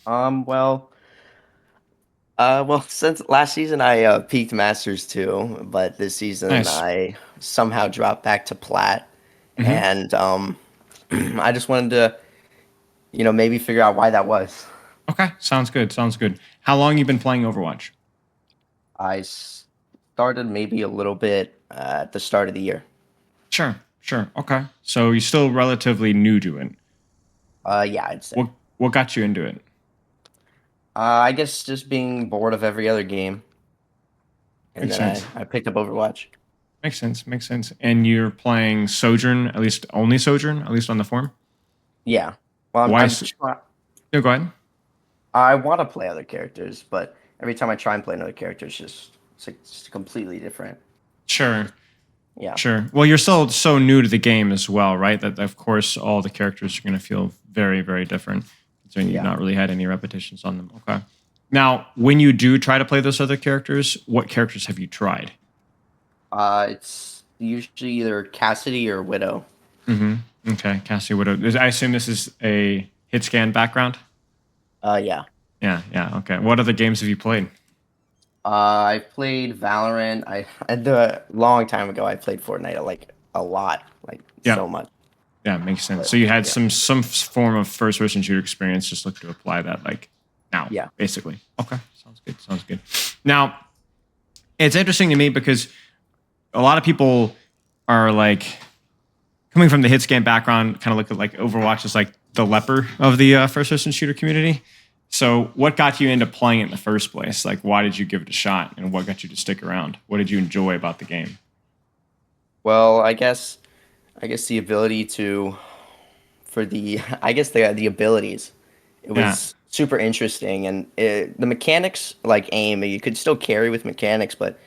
Well, since last season I peaked Masters too, but this season Nice. I somehow dropped back to Plat, hmm and I just wanted to, maybe figure out why that was. Okay, sounds good. Sounds good. How long you been playing Overwatch? I started maybe a little bit at the start of the year. Sure, sure. Okay, so you're still relatively new to it. Yeah, I'd say. What got you into it? I guess just being bored of every other game, and Makes then sense. I picked up Overwatch. Makes sense. Makes sense. And you're playing Sojourn, at least only Sojourn, at least on the form. Yeah. Well, Why? No, go ahead. I want to play other characters, but every time I try and play another character, it's completely different. Sure. Yeah, Sure. Well, you're still so new to the game as well, right? That of course all the characters are going to feel very, very different, considering you've yeah. not really had any repetitions on them. Okay. Now, when you do try to play those other characters, what characters have you tried? It's usually either Cassidy or Widow. Okay, Cassie Widow. I assume this is a hit scan background. Yeah. Yeah, yeah. Okay. What other games have you played? I played Valorant. The long time ago I played Fortnite like a lot, like Yeah, so much. yeah, makes sense. But So you had yeah, some form of first person shooter experience. Just look to apply that like now, yeah. basically. Okay, sounds good. Sounds good. Now it's interesting to me because a lot of people are like coming from the hit scan background, kind of look at like Overwatch as like the leper of the first person shooter community. So, what got you into playing it in the first place? Like, why did you give it a shot, and what got you to stick around? What did you enjoy about the game? Well, I guess the ability to for the I guess the abilities. It Yeah, was super interesting, and the mechanics like aim. You could still carry with mechanics, but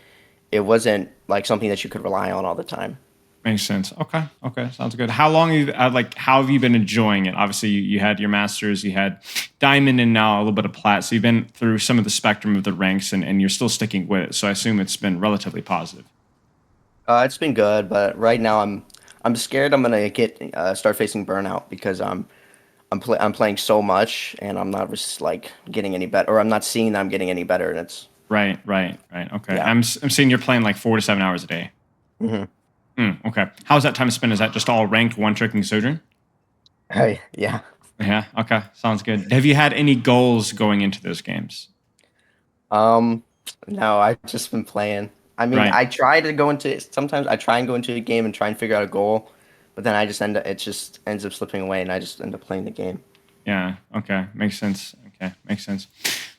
it wasn't like something that you could rely on all the time. makes sense. Okay, okay, sounds good. How long have you how have you been enjoying it? Obviously, you had your masters, you had diamond, and now a little bit of plat. So you've been through some of the spectrum of the ranks, and you're still sticking with it. So I assume it's been relatively positive. It's been good, but right now I'm scared I'm gonna get start facing burnout because I'm playing so much and I'm not just like getting any better, or I'm not seeing that I'm getting any better, and it's Right, right, right. Okay, yeah. I'm seeing you're playing like 4 to 7 hours a day. Hmm. Okay. How's that time spent? Is that just all ranked one tricking Sojourn? Hey, yeah. Yeah. Okay. Sounds good. Have you had any goals going into those games? Um, no, I've just been playing. I mean, Right. I try to go into sometimes I try and go into a game and try and figure out a goal, but then I just end up it just ends up slipping away, and I just end up playing the game. Yeah. Okay. Makes sense. Okay. Makes sense.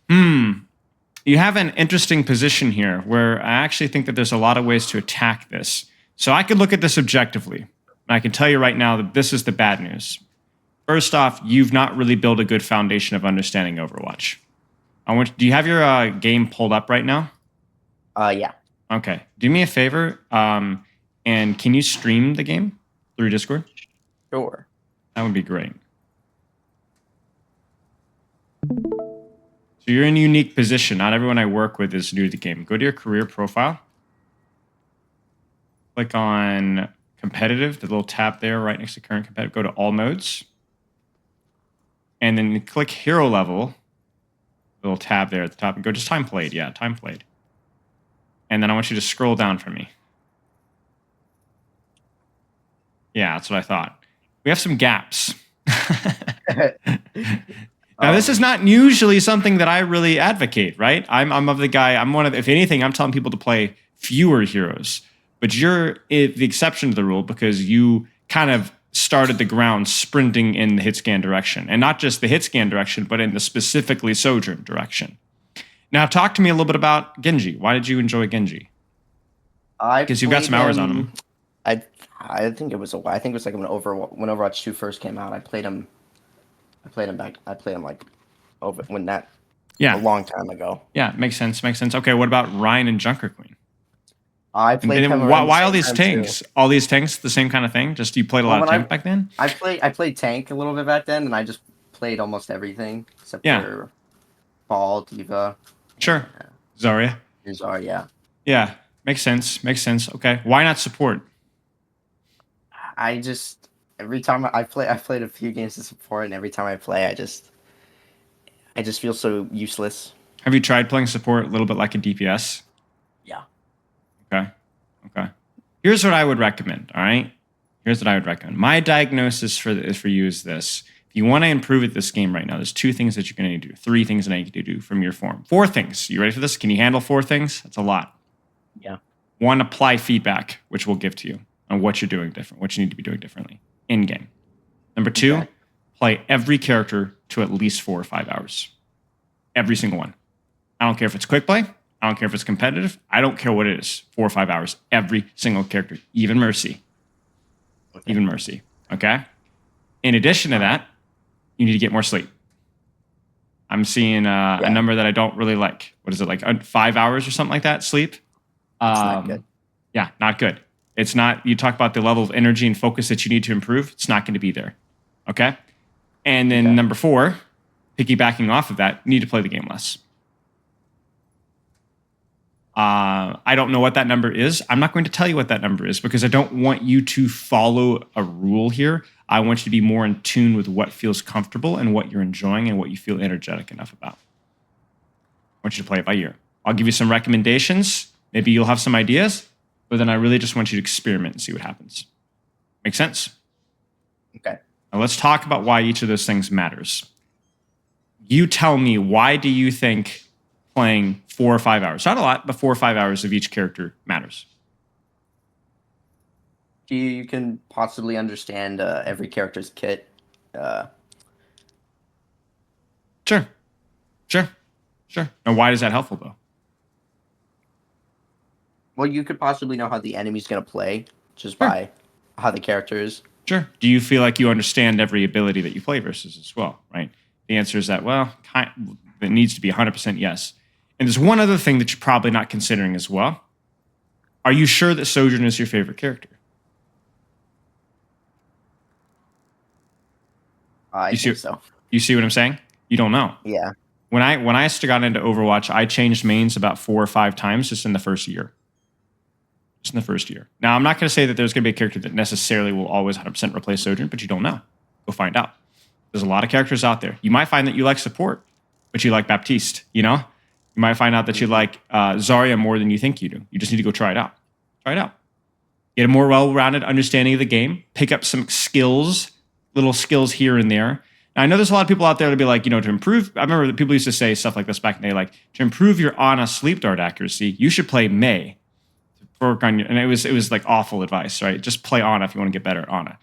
Hmm. You have an interesting position here where I actually think that there's a lot of ways to attack this. So I could look at this objectively. And I can tell you right now that this is the bad news. First off, you've not really built a good foundation of understanding Overwatch. Do you have your game pulled up right now? Yeah, Okay. Do me a favor. And can you stream the game through Discord? sure. That would be great. So you're in a unique position. Not everyone I work with is new to the game. Go to your career profile. Click on competitive, the little tab there right next to current competitive. Go to all modes. And then click hero level, the little tab there at the top, and go just time played. Yeah, time played. And then I want you to scroll down for me. Yeah, that's what I thought. We have some gaps. Now, this is Um, not usually something that I really advocate, right? I'm of the guy, I'm one of, if anything, I'm telling people to play fewer heroes. But you're the exception to the rule because you kind of started the ground sprinting in the hit scan direction. And not just the hit scan direction, but in the specifically Sojourn direction. Now, talk to me a little bit about Genji. Why did you enjoy Genji? I Because you've got played some hours on him. him. I I think it was a while. I think it was like when Overwatch 2 first came out. I played him. I played him back. I played him like over when that a Yeah, long time ago. yeah, makes sense, makes sense. Okay, what about Ryan and Junker Queen? I And played then him around the why all same these time too. tanks? All these tanks, the same kind of thing? Just you played a Well, lot of when tank back then? I played tank a little bit back then, and I just played almost everything except Yeah, for Ball, Diva, sure. and Zarya. Uzar. Yeah, Yeah, makes sense. Makes sense. Okay, why not support? I just every time I played a few games of support, and every time I play, I just I just feel so useless. Have you tried playing support a little bit like a DPS? Yeah. Okay. Okay. Here's what I would recommend. All right. Here's what I would recommend. My diagnosis for you is this. If you want to improve at this game right now, there's 2 things that you're going to need to do. 3 things that I need you to do from your form. 4 things. You ready for this? Can you handle 4 things? That's a lot. Yeah. 1, apply feedback, which we'll give to you on what you're doing different, what you need to be doing differently in game. Number 2, Okay. play every character to at least 4 or 5 hours. Every single one. I don't care if it's quick play. I don't care if it's competitive. I don't care what it is. 4 or 5 hours. Every single character. Even Mercy. Okay. Even Mercy. Okay? In addition to that, you need to get more sleep. I'm seeing a number that I don't really like. What is it, like 5 hours or something like that, sleep? It's not good. Yeah, not good. It's not, you talk about the level of energy and focus that you need to improve. It's not going to be there. Okay? And then number 4, piggybacking off of that, you need to play the game less. I don't know what that number is. I'm not going to tell you what that number is because I don't want you to follow a rule here. I want you to be more in tune with what feels comfortable and what you're enjoying and what you feel energetic enough about. I want you to play it by ear. I'll give you some recommendations. Maybe you'll have some ideas, but then I really just want you to experiment and see what happens. Make sense? Okay. Now let's talk about why each of those things matters. You tell me, why do you think playing 4 or 5 hours, not a lot, but 4 or 5 hours of each character matters? You can possibly understand every character's kit. Sure. And why is that helpful, though? Well, you could possibly know how the enemy's going to play just by how the character is. Sure. Do you feel like you understand every ability that you play versus as well, right? The answer is that, well, it needs to be 100% yes. And there's one other thing that you're probably not considering as well. Are you sure that Sojourn is your favorite character? I think so. You see what I'm saying? You don't know. Yeah. When I got into Overwatch, I changed mains about 4 or 5 times just in the first year. Just in the first year. Now, I'm not going to say that there's going to be a character that necessarily will always 100% replace Sojourn, but you don't know. Go find out. There's a lot of characters out there. You might find that you like support, but you like Baptiste, you know? You might find out that you like Zarya more than you think you do. You just need to go try it out. Try it out. Get a more well-rounded understanding of the game. Pick up some skills, little skills here and there. Now, I know there's a lot of people out there to be like, to improve. I remember that people used to say stuff like this back in the day, like, to improve your Ana sleep dart accuracy, you should play Mei. Work on your, and it was like awful advice, right? Just play Ana if you want to get better at Ana.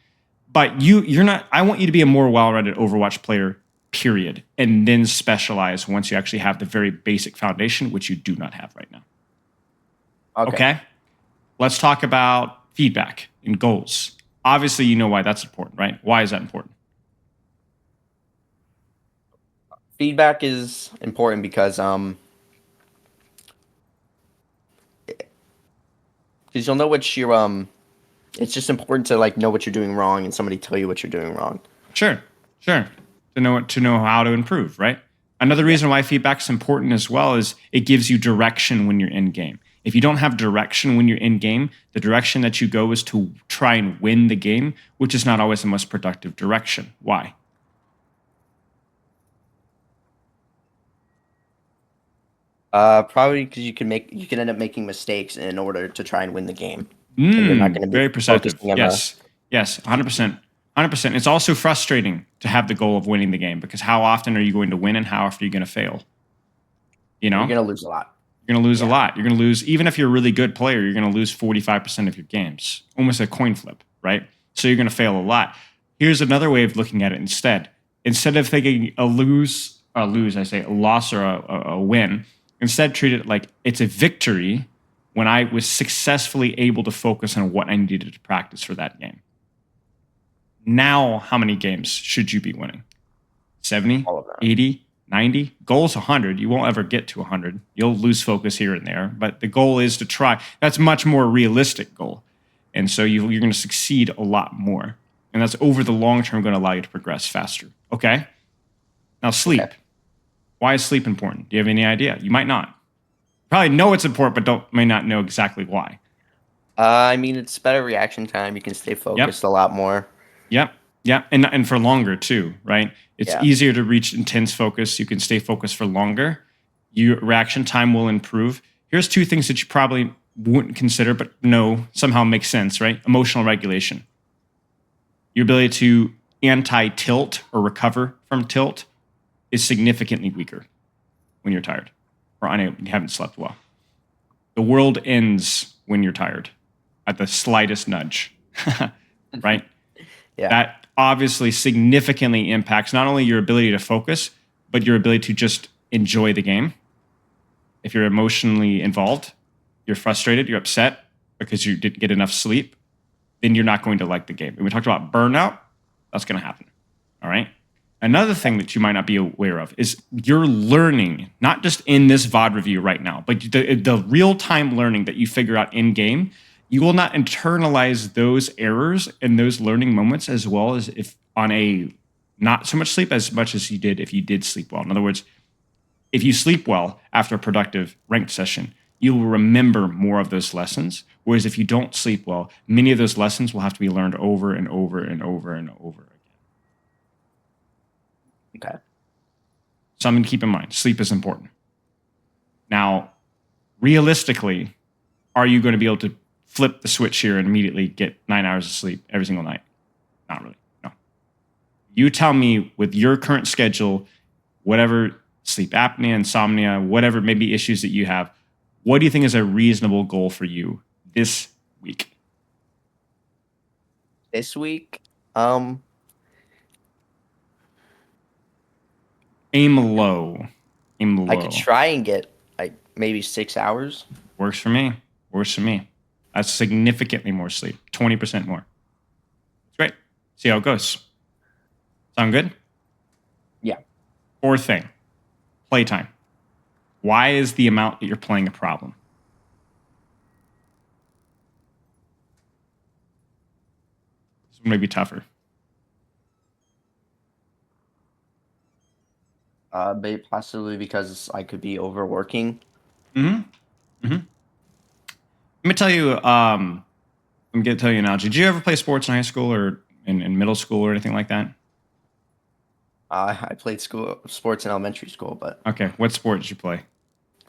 But you're not. I want you to be a more well-rounded Overwatch player, period, and then specialize once you actually have the very basic foundation, which you do not have right now. Okay? Let's talk about feedback and goals. Obviously, you know why that's important, right? Why is that important? Feedback is important because you'll know what you're it's just important to like know what you're doing wrong and somebody tell you what you're doing wrong. Sure. To know how to improve, right? Another reason why feedback is important as well is it gives you direction when you're in game. If you don't have direction when you're in game, the direction that you go is to try and win the game, which is not always the most productive direction. Why? Probably because you can end up making mistakes in order to try and win the game, and you're not going to be Very perceptive. focusing on Yes, 100%. 100%. It's also frustrating to have the goal of winning the game because how often are you going to win and how often are you going to fail? you're going to lose a lot. You're going to lose a lot. You're going to lose, even if you're a really good player, you're going to lose 45% of your games. Almost a coin flip, right? So you're going to fail a lot. Here's another way of looking at it instead. Instead of thinking a loss or a win, instead treat it like it's a victory when I was successfully able to focus on what I needed to practice for that game. Now, how many games should you be winning? 70, All of them. 80, 90? Goal's 100. You won't ever get to 100. You'll lose focus here and there, but the goal is to try. That's much more realistic goal. And so you're going to succeed a lot more. And that's over the long term going to allow you to progress faster. Okay? Now, sleep. Okay. Why is sleep important? Do you have any idea? You might not. Probably know it's important, but may not know exactly why. I mean, it's better reaction time. You can stay focused a lot more. Yep. Yeah, and for longer too, right? It's Yeah. easier to reach intense focus. You can stay focused for longer. Your reaction time will improve. Here's two things that you probably wouldn't consider, but no, somehow makes sense, right? Emotional regulation. Your ability to anti-tilt or recover from tilt is significantly weaker when you're tired or unable, you haven't slept well. The world ends when you're tired at the slightest nudge, right? Yeah. That obviously significantly impacts not only your ability to focus, but your ability to just enjoy the game. If you're emotionally involved, you're frustrated, you're upset because you didn't get enough sleep, then you're not going to like the game. When we talked about burnout, that's going to happen. All right. Another thing that you might not be aware of is you're learning, not just in this VOD review right now, but the real time learning that you figure out in game. You will not internalize those errors and those learning moments as well as if on a not so much sleep as much as you did if you did sleep well. In other words, if you sleep well after a productive ranked session, you will remember more of those lessons. Whereas if you don't sleep well, many of those lessons will have to be learned over and over and over and over again. Okay. Something to keep in mind. Sleep is important. Now, realistically, are you going to be able to flip the switch here and immediately get 9 hours of sleep every single night? Not really. No. You tell me with your current schedule, whatever sleep apnea, insomnia, whatever maybe issues that you have, what do you think is a reasonable goal for you this week? This week, Aim low. Aim I could low. try and get like maybe 6 hours. Works for me. Works for me. That's significantly more sleep. 20% more. It's great. See how it goes. Sound good? Yeah. Fourth thing, playtime. Why is the amount that you're playing a problem? This one may be tougher. Possibly because I could be overworking. Mm-hmm. Mm-hmm. Let me tell you. I'm going to tell you an analogy. Did you ever play sports in high school or in middle school or anything like that? I played sports in elementary school, but Okay. What sport did you play?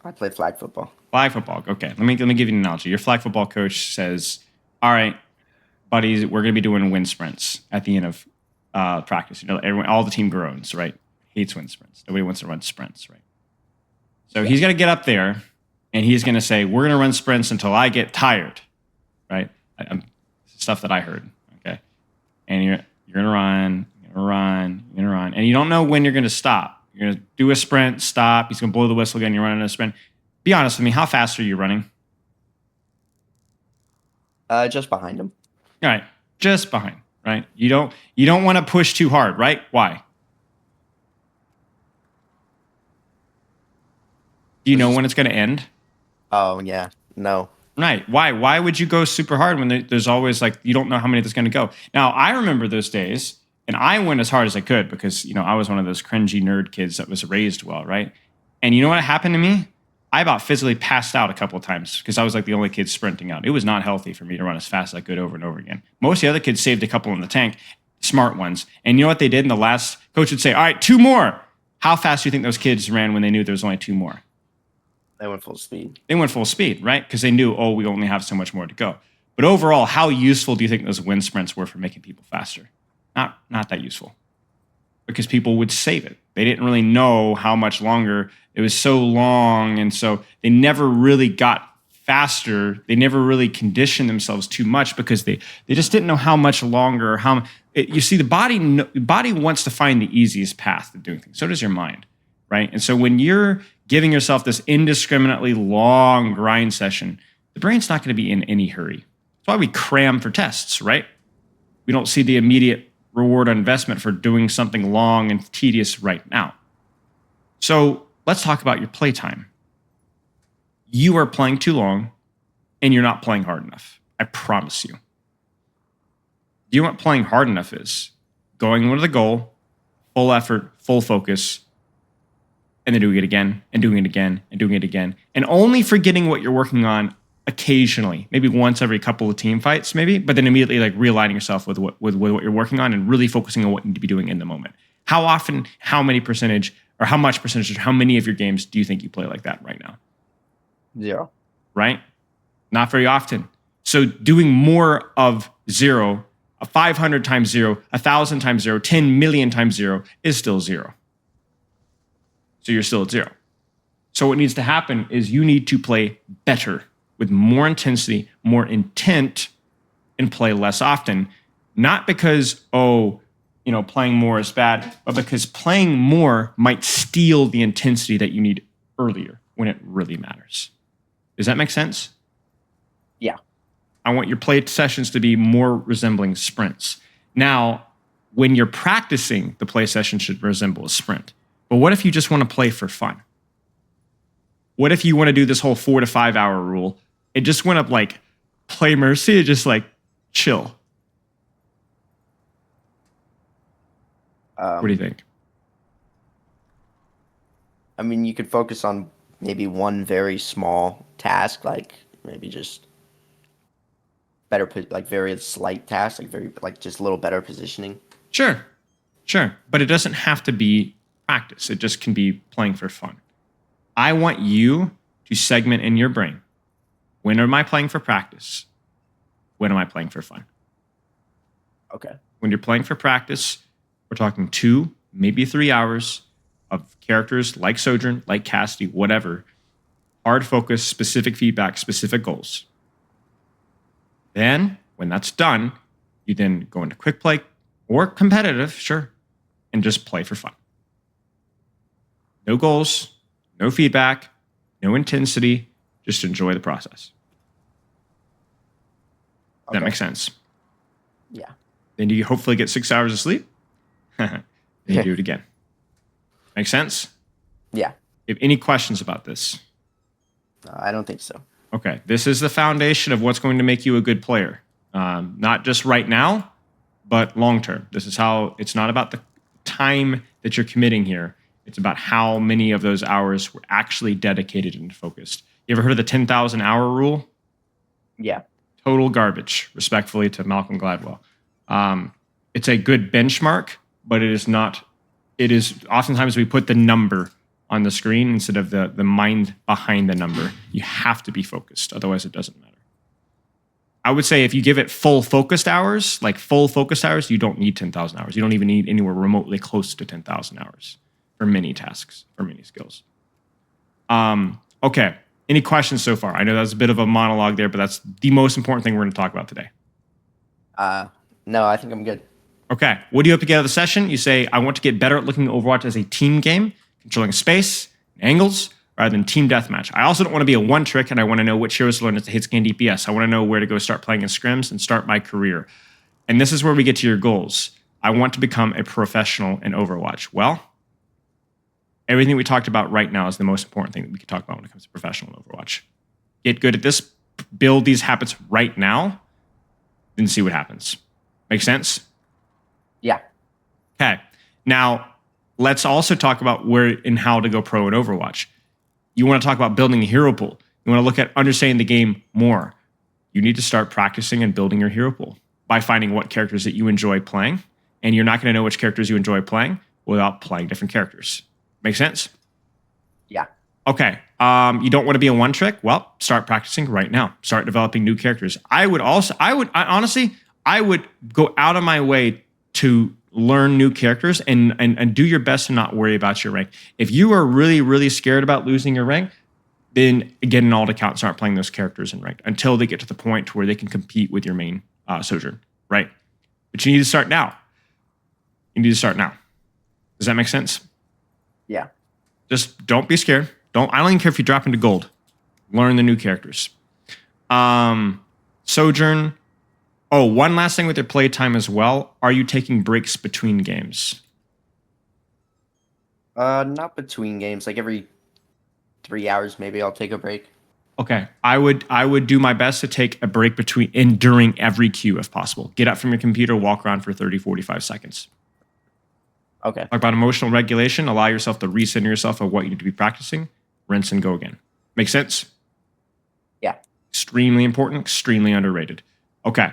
I played flag football. Flag football. Okay. Let me give you an analogy. Your flag football coach says, "All right, buddies, we're going to be doing wind sprints at the end of practice. You know, everyone, all the team groans, right? Hates wind sprints. Nobody wants to run sprints, right? So he's going to get up there and he's going to say, "We're going to run sprints until I get tired," right? Stuff that I heard. Okay, and you're going to run, you're going to run, you're going to run, and you don't know when you're going to stop. You're going to do a sprint, stop. He's going to blow the whistle again. You're running a sprint. Be honest with me. How fast are you running? Just behind him. All right, just behind. Right? You don't want to push too hard, right? Why? Do you know when it's going to end? Oh yeah, no. Right. Why? Why would you go super hard when there's always like you don't know how many there's going to go? Now I remember those days, and I went as hard as I could because I was one of those cringy nerd kids that was raised well, right? And you know what happened to me? I about physically passed out a couple of times because I was like the only kid sprinting out. It was not healthy for me to run as fast as I could over and over again. Most of the other kids saved a couple in the tank, smart ones. And you know what they did in the last? Coach would say, "All right, 2 more." How fast do you think those kids ran when they knew there was only 2 more? They went full speed. They went full speed, right? Because they knew, oh, we only have so much more to go. But overall, how useful do you think those wind sprints were for making people faster? Not that useful. Because people would save it. They didn't really know how much longer. It was so long, and so they never really got faster. They never really conditioned themselves too much because they just didn't know how much longer. You see, the body wants to find the easiest path to doing things. So does your mind, right? And so when you're giving yourself this indiscriminately long grind session, the brain's not going to be in any hurry. That's why we cram for tests, right? We don't see the immediate reward on investment for doing something long and tedious right now. So let's talk about your playtime. You are playing too long and you're not playing hard enough. I promise you. Do you know what playing hard enough is? Going with the goal, full effort, full focus, and then doing it again and doing it again and doing it again, and only forgetting what you're working on occasionally, maybe once every couple of team fights, maybe, but then immediately like realigning yourself with what you're working on and really focusing on what you need to be doing in the moment. How often, how many percentage, or how much percentage, or how many of your games do you think you play like that right now? 0. Right? Not very often. So doing more of 0, a 500 times 0, 1,000 times 0, 10 million times 0 is still 0. So you're still at 0. So what needs to happen is you need to play better with more intensity, more intent, and play less often. Not because, playing more is bad, but because playing more might steal the intensity that you need earlier when it really matters. Does that make sense? Yeah. I want your play sessions to be more resembling sprints. Now, when you're practicing, the play session should resemble a sprint. But what if you just want to play for fun? What if you want to do this whole 4 to 5 hour rule and just want to like play Mercy and just like chill? What do you think? I mean, you could focus on maybe one very small task, like maybe just better, like very slight task, like very, like just a little better positioning. Sure. But it doesn't have to be practice. It just can be playing for fun. I want you to segment in your brain. When am I playing for practice? When am I playing for fun? Okay. When you're playing for practice, we're talking 2, maybe 3 hours of characters like Sojourn, like Cassidy, whatever. Hard focus, specific feedback, specific goals. Then, when that's done, you then go into quick play or competitive, sure, and just play for fun. No goals, no feedback, no intensity, just enjoy the process. That makes sense. Yeah. Then you hopefully get 6 hours of sleep. Then you do it again. Make sense? Yeah. If any questions about this? I don't think so. Okay, this is the foundation of what's going to make you a good player. Not just right now, but long term. This is how, it's not about the time that you're committing here. It's about how many of those hours were actually dedicated and focused. You ever heard of the 10,000 hour rule? Yeah. Total garbage, respectfully to Malcolm Gladwell. It's a good benchmark, but it is not. It is oftentimes we put the number on the screen instead of the mind behind the number. You have to be focused, otherwise it doesn't matter. I would say if you give it full focused hours, you don't need 10,000 hours. You don't even need anywhere remotely close to 10,000 hours for many tasks, for many skills. Okay. Any questions so far? I know that's a bit of a monologue there, but that's the most important thing we're going to talk about today. No, I think I'm good. Okay. What do you hope to get out of the session? You say, I want to get better at looking at Overwatch as a team game, controlling space and angles, rather than team deathmatch. I also don't want to be a one trick, and I want to know which heroes to learn as a hit scan DPS. I want to know where to go start playing in scrims and start my career. And this is where we get to your goals. I want to become a professional in Overwatch. Well, everything we talked about right now is the most important thing that we can talk about when it comes to professional Overwatch. Get good at this, build these habits right now, then see what happens. Make sense? Yeah. Okay. Now, let's also talk about where and how to go pro in Overwatch. You want to talk about building a hero pool. You want to look at understanding the game more. You need to start practicing and building your hero pool by finding what characters that you enjoy playing. And you're not going to know which characters you enjoy playing without playing different characters. Make sense? Yeah. Okay. You don't want to be a one trick? Well, start practicing right now. Start developing new characters. I would go out of my way to learn new characters and do your best to not worry about your rank. If you are really, really scared about losing your rank, then get an alt account and start playing those characters in ranked until they get to the point where they can compete with your main Sojourn, right? But you need to start now. Does that make sense? Yeah. Just don't be scared. I don't even care if you drop into gold. Learn the new characters. Sojourn. Oh, one last thing with your playtime as well. Are you taking breaks between games? Not between games. Like every 3 hours, maybe I'll take a break. Okay. I would do my best to take a break between and during every queue if possible. Get up from your computer, walk around for 30, 45 seconds. Okay. Talk about emotional regulation. Allow yourself to recenter yourself of what you need to be practicing. Rinse and go again. Make sense? Yeah. Extremely important, extremely underrated. Okay.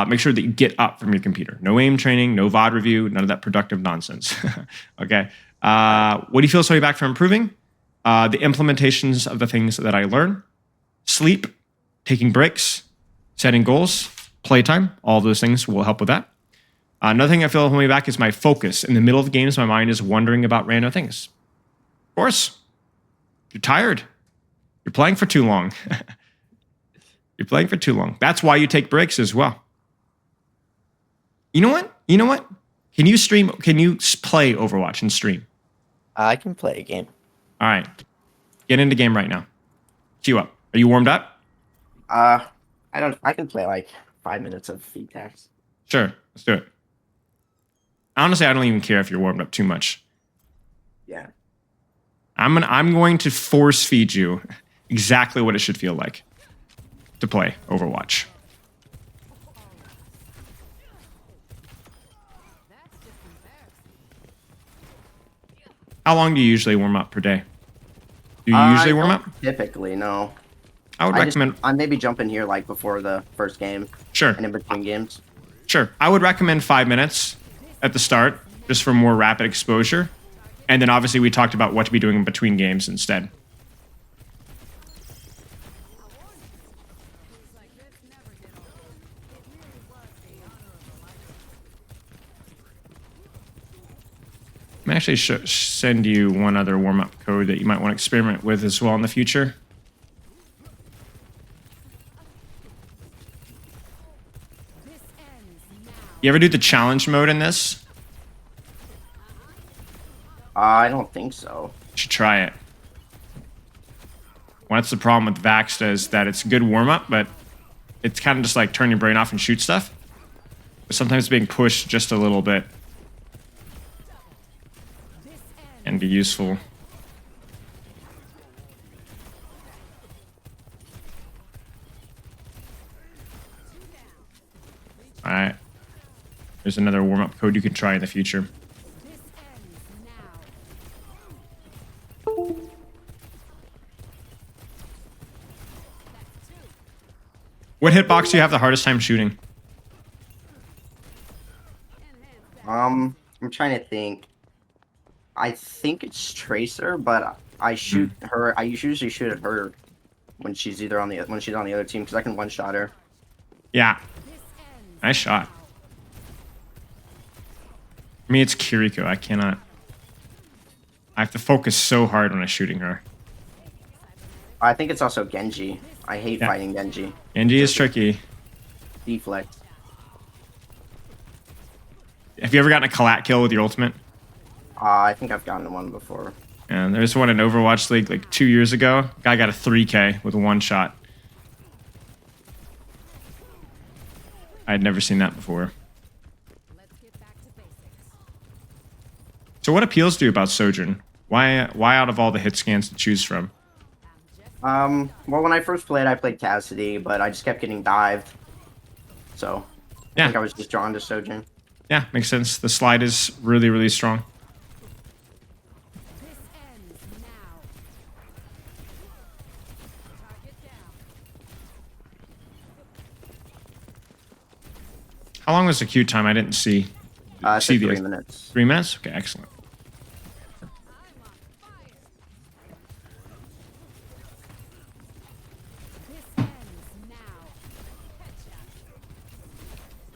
Make sure that you get up from your computer. No aim training, no VOD review, none of that productive nonsense. Okay. What do you feel is holding you back from improving? The implementations of the things that I learn, sleep, taking breaks, setting goals, playtime. All those things will help with that. Another thing I feel holding me back is my focus. In the middle of games, my mind is wondering about random things. Of course, you're tired. You're playing for too long. You're playing for too long. That's why you take breaks as well. You know what? You know what? Can you stream? Can you play Overwatch and stream? I can play a game. All right. Get into game right now. Queue up. Are you warmed up? I don't. I can play like 5 minutes of feed tags. Sure. Let's do it. Honestly, I don't even care if you're warmed up too much. Yeah. I'm going to force feed you exactly what it should feel like to play Overwatch. How long do you usually warm up per day? Do you usually warm up? Typically, no. I would recommend. I maybe jump in here like before the first game Sure. and in between games. Sure. I would recommend 5 minutes at the start, just for more rapid exposure. And then obviously we talked about what to be doing in between games instead. I'm actually send you one other warm-up code that you might want to experiment with as well in the future. You ever do the challenge mode in this? I don't think so. You should try it. Well, that's the problem with Vaxta is that it's a good warm-up, but it's kind of just like turn your brain off and shoot stuff. But sometimes being pushed just a little bit can be useful. All right. There's another warm-up code you can try in the future. What hitbox do you have the hardest time shooting? I'm trying to think. I think it's Tracer, but I shoot her. I usually shoot at her when she's on the other team because I can one shot her. Yeah. Nice shot. For me, it's Kiriko. I cannot. I have to focus so hard when I'm shooting her. I think it's also Genji. I hate fighting Genji. Genji is tricky. Deflect. Have you ever gotten a collat kill with your ultimate? I think I've gotten one before. And there's one in Overwatch League like 2 years ago. Guy got a 3K with one shot. I had never seen that before. So what appeals to you about Sojourn? Why out of all the hit scans to choose from? Well, when I first played, I played Cassidy, but I just kept getting dived. So, I think I was just drawn to Sojourn. Yeah, makes sense. The slide is really, really strong. How long was the queue time? I didn't see. It's like 3 minutes. 3 minutes? Okay, excellent.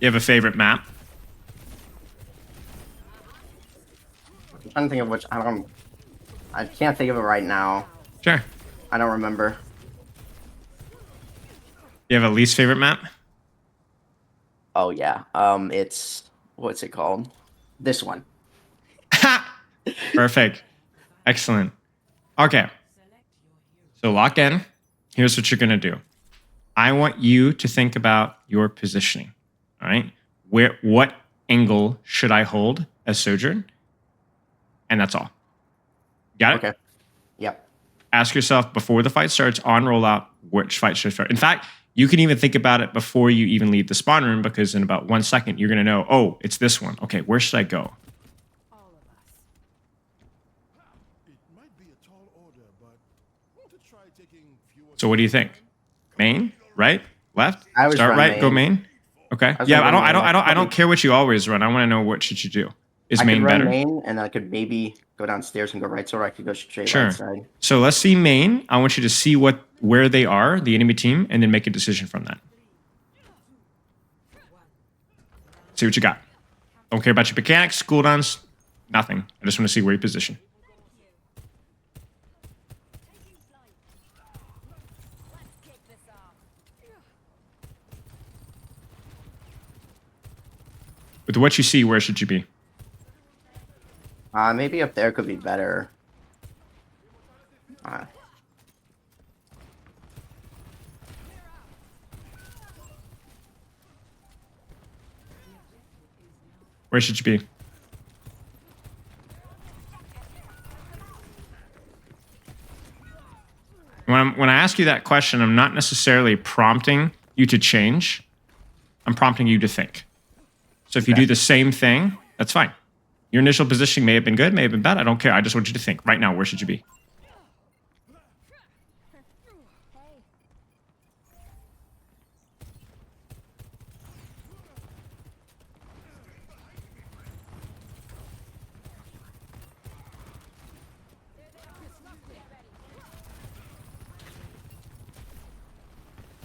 You have a favorite map? I'm trying to think of which. I can't think of it right now. Sure. I don't remember. You have a least favorite map? Oh yeah. It's what's it called? This one. Perfect. Excellent. Okay. So lock in. Here's what you're going to do. I want you to think about your positioning. All right. What angle should I hold as Sojourn? And that's all. Got it? Okay. Yep. Ask yourself before the fight starts on rollout, which fight should start. In fact, you can even think about it before you even leave the spawn room, because in about 1 second, you're going to know, oh, it's this one. Okay, where should I go? So what do you think? Main, right, left, I always start run right, go main. main. Okay. I was Yeah, gonna I go don't, I main. don't, I I could don't, I probably don't care what you always run. I want to know what should you do. Is I could main run better? main and I could maybe go downstairs and go right, or I could go straight right Sure. side. So let's see main. I want you to see where they are, the enemy team, and then make a decision from that. See what you got. Don't care about your mechanics, cooldowns, nothing. I just want to see where you position. With what you see, where should you be? Maybe up there could be better. Uh, Where should you be? When I ask you that question, I'm not necessarily prompting you to change. I'm prompting you to think. So if you Okay. do the same thing, that's fine. Your initial positioning may have been good, may have been bad. I don't care. I just want you to think right now, where should you be?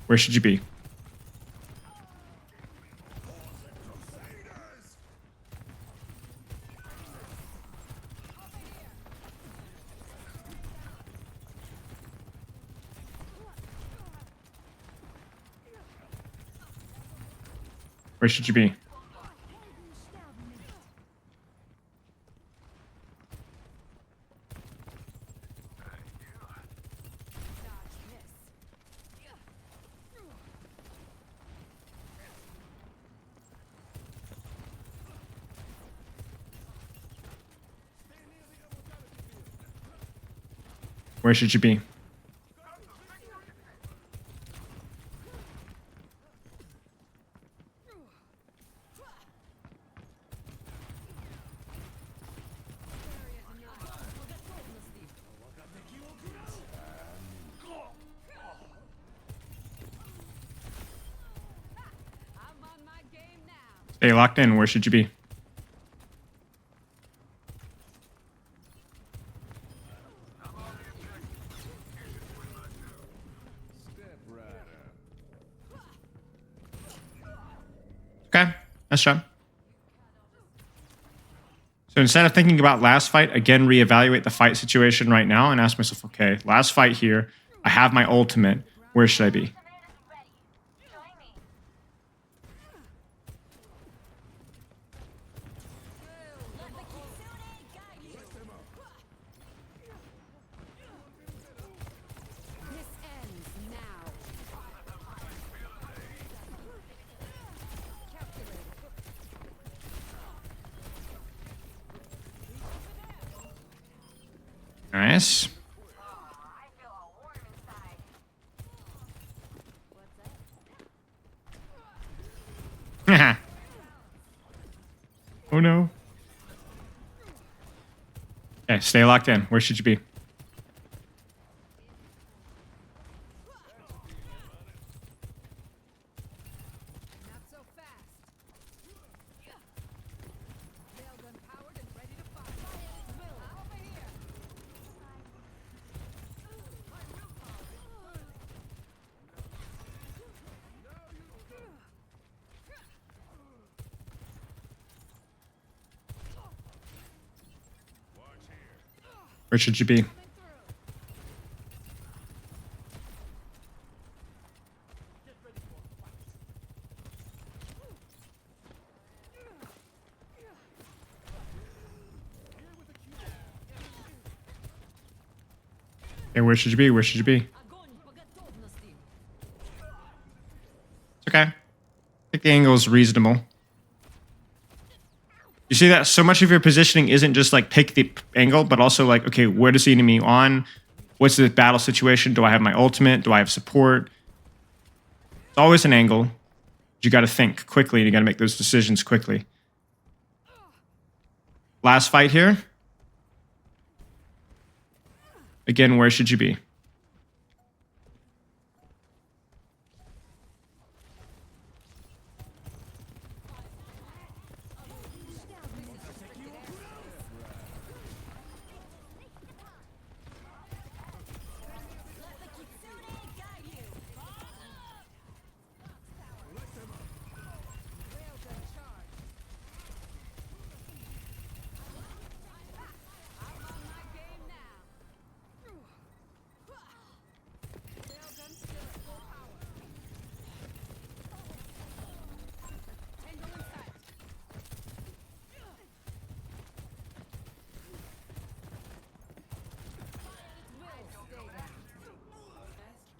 Where should you be? Where should you be? Where should you be? Stay locked in. Where should you be? Okay, nice job. So instead of thinking about last fight, again, reevaluate the fight situation right now and ask myself, okay, last fight here, I have my ultimate. Where should I be? Nice. Oh no. Okay, stay locked in. Where should you be? Where should you be? Okay, where should you be? Where should you be? It's okay. I think the angle is reasonable. You see that so much of your positioning isn't just like pick the angle, but also like, okay, where does the enemy on? What's the battle situation? Do I have my ultimate? Do I have support? It's always an angle. You got to think quickly. You got to make those decisions quickly. Last fight here. Again, where should you be?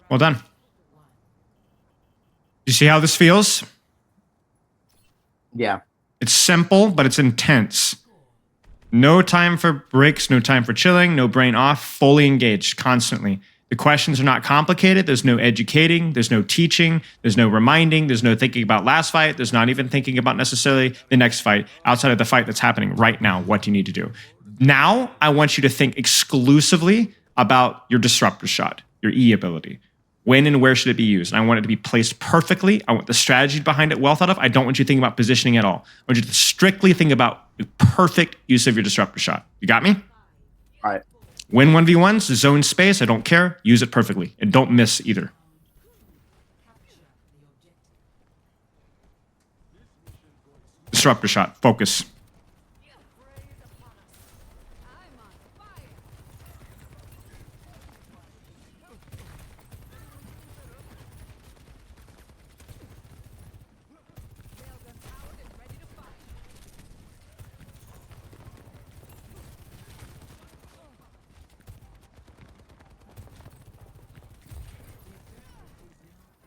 Well done. You see how this feels? Yeah. It's simple, but it's intense. No time for breaks, no time for chilling, no brain off, fully engaged constantly. The questions are not complicated. There's no educating, there's no teaching, there's no reminding, there's no thinking about last fight, there's not even thinking about necessarily the next fight outside of the fight that's happening right now. What do you need to do? Now, I want you to think exclusively about your disruptor shot, your E ability. When and where should it be used? And I want it to be placed perfectly. I want the strategy behind it well thought of. I don't want you thinking about positioning at all. I want you to strictly think about the perfect use of your disruptor shot. You got me? All right. Win 1v1s, zone space, I don't care. Use it perfectly. And don't miss either. Disruptor shot. Focus.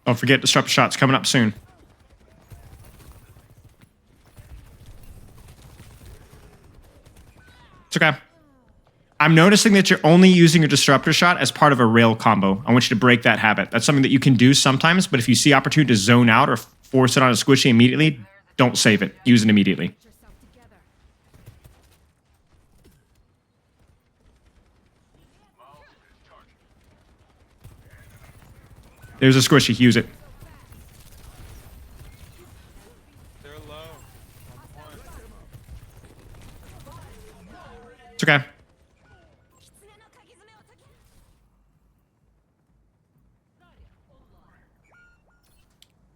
Don't forget disruptor shots coming up soon. It's okay. I'm noticing that you're only using your disruptor shot as part of a rail combo. I want you to break that habit. That's something that you can do sometimes, but if you see opportunity to zone out or force it on a squishy immediately, don't save it. Use it immediately. There's a squishy. Use it. They're low. It's okay.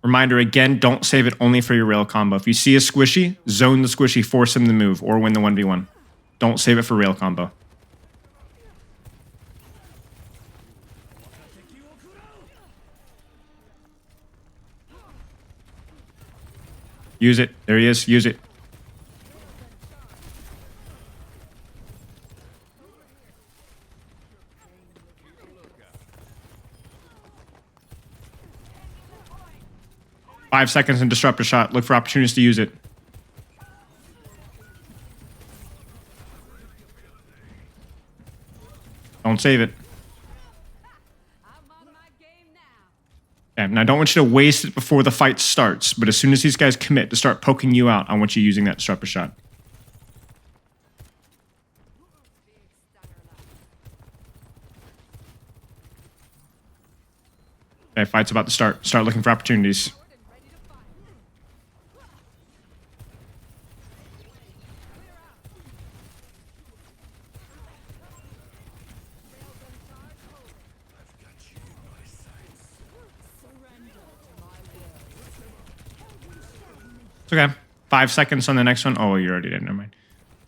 Reminder again, don't save it only for your rail combo. If you see a squishy, zone the squishy, force him to move, or win the 1v1. Don't save it for rail combo. Use it. There he is. Use it. Five seconds in disruptor shot. Look for opportunities to use it. Don't save it. Okay, now I don't want you to waste it before the fight starts, but as soon as these guys commit to start poking you out, I want you using that disruptor shot. Okay, fight's about to start. Start looking for opportunities. It's okay. 5 seconds on the next one. Oh, you already did. Never mind.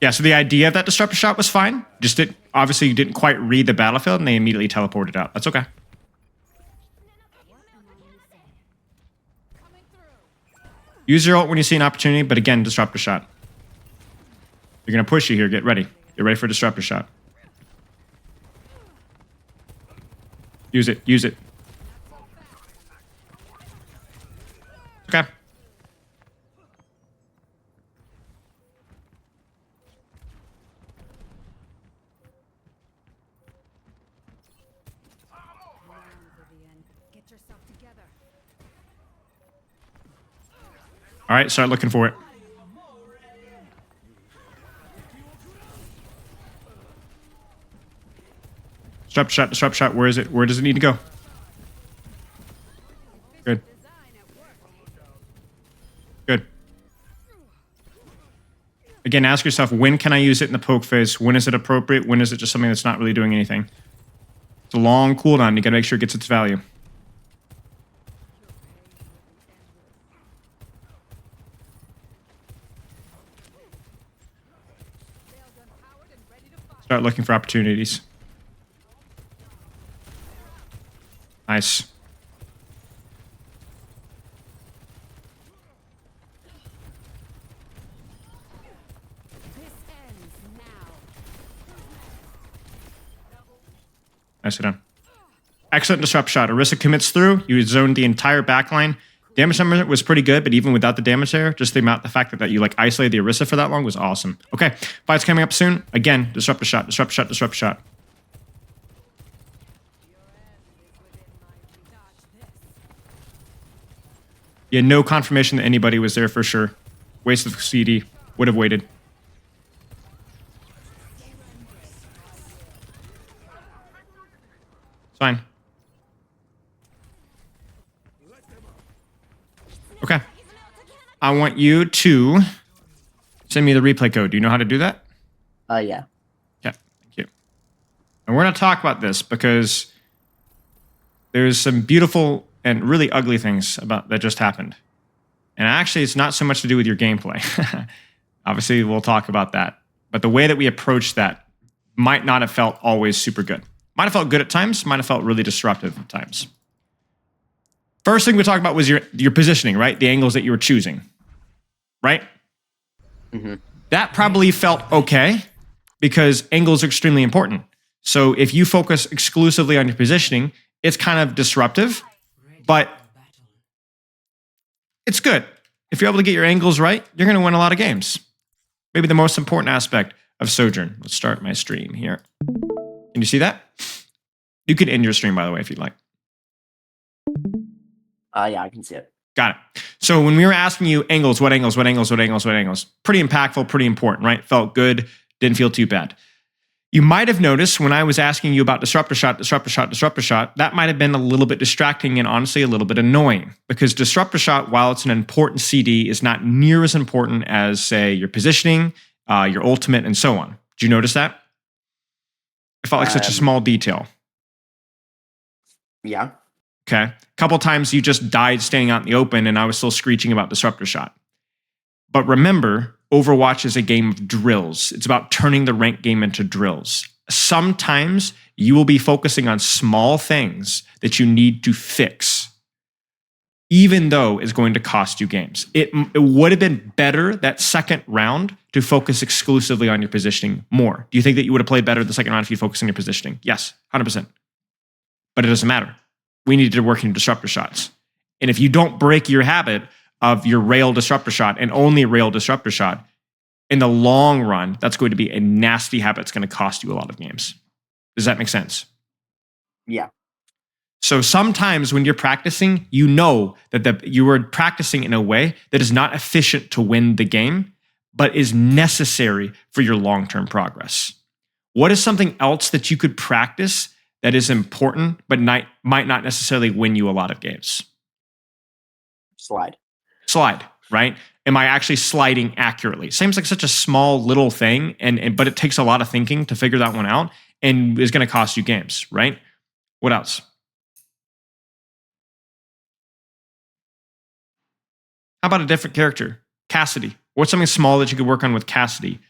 Yeah, so the idea of that disruptor shot was fine. Just obviously you didn't quite read the battlefield and they immediately teleported out. That's okay. Use your ult when you see an opportunity, but again, disruptor shot. You're going to push you here. Get ready. Get ready for a disruptor shot. Use it. Use it. Okay. All right, start looking for it. Disrupt shot, disrupt shot. Where is it? Where does it need to go? Good. Good. Again, ask yourself, when can I use it in the poke phase? When is it appropriate? When is it just something that's not really doing anything? It's a long cooldown. You gotta make sure it gets its value. Start looking for opportunities. Nice. Nicely done. excellent disrupt shot. Orisa commits through. You zoned the entire backline. Damage number was pretty good, but even without the damage there, just the fact that you like isolated the Orisa for that long was awesome. Okay, fight's coming up soon. Again, disrupt a shot, disrupt shot, disrupt shot. You had no confirmation that anybody was there for sure. Waste of CD. Would have waited. It's fine. Okay. I want you to send me the replay code. Do you know how to do that? Yeah. Okay, thank you. And we're going to talk about this because there's some beautiful and really ugly things about that just happened. And actually, it's not so much to do with your gameplay. Obviously, we'll talk about that. But the way that we approach that might not have felt always super good. Might have felt good at times, might have felt really disruptive at times. First thing we talked about was your positioning, right? The angles that you were choosing, right? Mm-hmm. That probably felt okay because angles are extremely important. So if you focus exclusively on your positioning, it's kind of disruptive, but it's good. If you're able to get your angles right, you're going to win a lot of games. Maybe the most important aspect of Sojourn. Let's start my stream here. Can you see that? You can end your stream, by the way, if you'd like. Yeah, I can see it. Got it. So when we were asking you angles, what angles, what angles, what angles, what angles, pretty impactful, pretty important, right? Felt good, didn't feel too bad. You might have noticed when I was asking you about disruptor shot, disruptor shot, disruptor shot, that might have been a little bit distracting and honestly a little bit annoying because disruptor shot, while it's an important CD, is not near as important as, say, your positioning, your ultimate, and so on. Did you notice that? It felt like such a small detail. Yeah. Okay. A couple times you just died standing out in the open and I was still screeching about disruptor shot. But remember, Overwatch is a game of drills. It's about turning the ranked game into drills. Sometimes you will be focusing on small things that you need to fix, even though it's going to cost you games. It would have been better that second round to focus exclusively on your positioning more. Do you think that you would have played better the second round if you focused on your positioning? Yes, 100%. But it doesn't matter. We needed to work in disruptor shots. And if you don't break your habit of your rail disruptor shot and only rail disruptor shot, in the long run, that's going to be a nasty habit. It's going to cost you a lot of games. Does that make sense? Yeah. So sometimes when you're practicing, you know that you are practicing in a way that is not efficient to win the game, but is necessary for your long-term progress. What is something else that you could practice that is important, but might not necessarily win you a lot of games? Slide, right? Am I actually sliding accurately? Seems like such a small little thing, but it takes a lot of thinking to figure that one out and is going to cost you games, right? What else? How about a different character? Cassidy. What's something small that you could work on with Cassidy?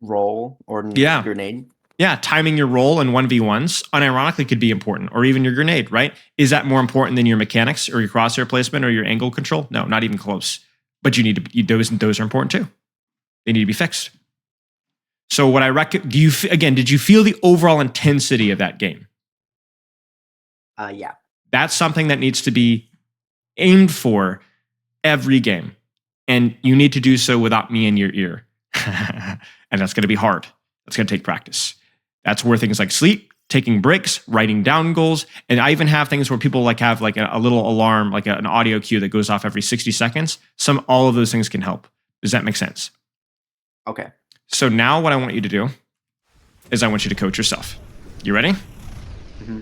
roll or Yeah. grenade. Yeah, timing your roll in 1v1s unironically could be important, or even your grenade, right? Is that more important than your mechanics or your crosshair placement or your angle control? No, not even close. But you need to, those are important too. They need to be fixed. So what I recommend, did you feel the overall intensity of that game? Yeah. That's something that needs to be aimed for every game. And you need to do so without me in your ear. And that's going to be hard. That's going to take practice. That's where things like sleep, taking breaks, writing down goals. And I even have things where people have a little alarm, like an audio cue that goes off every 60 seconds. All of those things can help. Does that make sense? Okay. So now what I want you to do is I want you to coach yourself. You ready? Mm-hmm.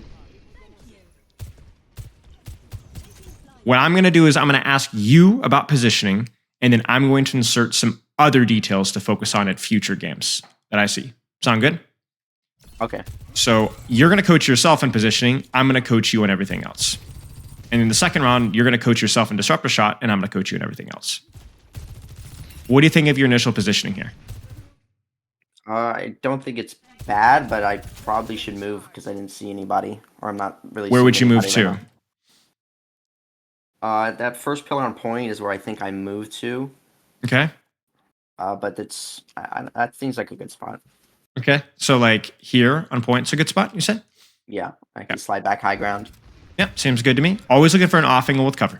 What I'm going to do is I'm going to ask you about positioning, and then I'm going to insert some other details to focus on at future games that I see. Sound good? Okay. So you're going to coach yourself in positioning. I'm going to coach you on everything else. And in the second round, you're going to coach yourself in disruptor shot, and I'm going to coach you in everything else. What do you think of your initial positioning here? I don't think it's bad, but I probably should move because I didn't see anybody, or I'm not really. Where seeing would you move anybody to? right now. That first pillar on point is where I think I moved to. Okay. But that seems like a good spot. Okay. So here on point's a good spot, you said? Yeah, I can slide back high ground. Yep, seems good to me. Always looking for an off angle with cover.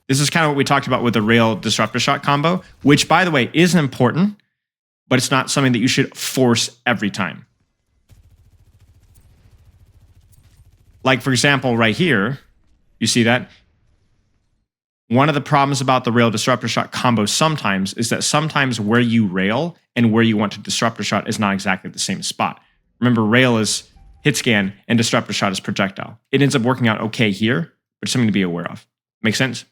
This is kind of what we talked about with the rail disruptor shot combo, which, by the way, is important, but it's not something that you should force every time. Like, for example, right here, you see that? One of the problems about the rail disruptor shot combo sometimes is that sometimes where you rail and where you want to disruptor shot is not exactly the same spot. Remember, rail is hit scan and disruptor shot is projectile. It ends up working out okay here, but it's something to be aware of. Make sense?